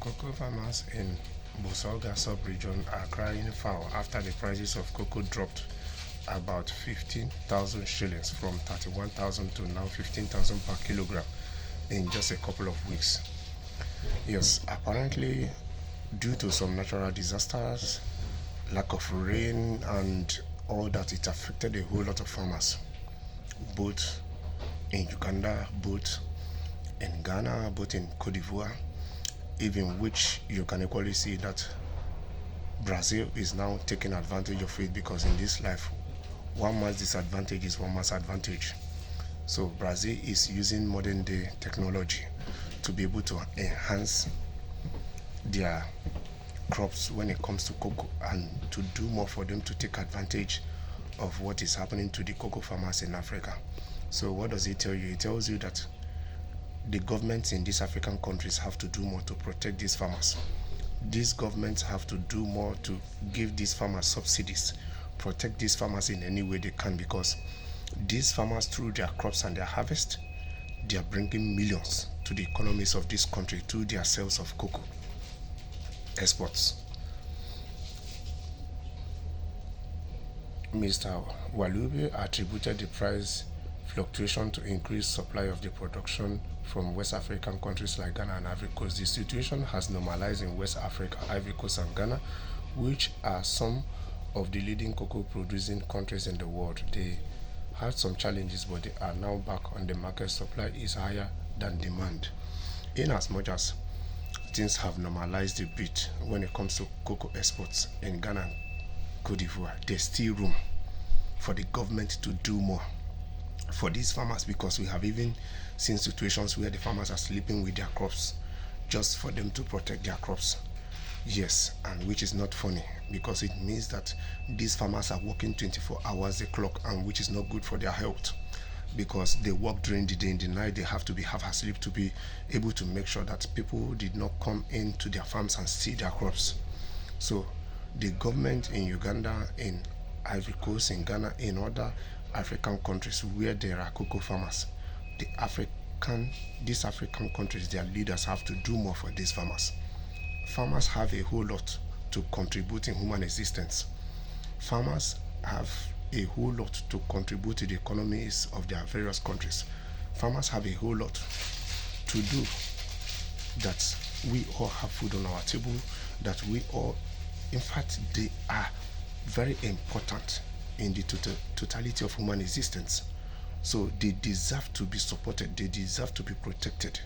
Cocoa farmers in Busoga sub-region are crying foul after the prices of cocoa dropped about 15,000 shillings from 31,000 to now 15,000 per kilogram in just a couple of weeks. Yes, apparently due to some natural disasters, lack of rain and all that, it affected a whole lot of farmers, both in Uganda, both in Ghana, both in Cote d'Ivoire, even which you can equally see that Brazil is now taking advantage of it, because in this life, one man's disadvantage is one man's advantage. So Brazil is using modern day technology to be able to enhance their crops when it comes to cocoa, and to do more for them to take advantage of what is happening to the cocoa farmers in Africa. So what does it tell you? It tells you that the governments in these African countries have to do more to protect these farmers. These governments have to do more to give these farmers subsidies, protect these farmers in any way they can, because these farmers, through their crops and their harvest, they are bringing millions to the economies of this country through their sales of cocoa exports. Mr. Walube attributed the price fluctuation to increased supply of the production from West African countries like Ghana and Ivory Coast. The situation has normalized in West Africa, Ivory Coast and Ghana, which are some of the leading cocoa producing countries in the world. They had some challenges, but they are now back on the market. Supply is higher than demand. In as much as things have normalized a bit when it comes to cocoa exports in Ghana and Cote d'Ivoire, there's still room for the government to do more for these farmers, because we have even seen situations where the farmers are sleeping with their crops just for them to protect their crops. Yes, and which is not funny, because it means that these farmers are working 24 hours a clock, and which is not good for their health, because they work during the day. In the night they have to be half asleep to be able to make sure that people did not come into their farms and steal their crops. So the government in Uganda, in Ivory Coast, in Ghana, in other African countries where there are cocoa farmers, these African countries, their leaders have to do more for these farmers. Farmers have a whole lot to contribute in human existence. Farmers have a whole lot to contribute to the economies of their various countries. Farmers have a whole lot to do, that we all have food on our table, that we all, in fact, they are very important in the totality of human existence. So they deserve to be supported, they deserve to be protected.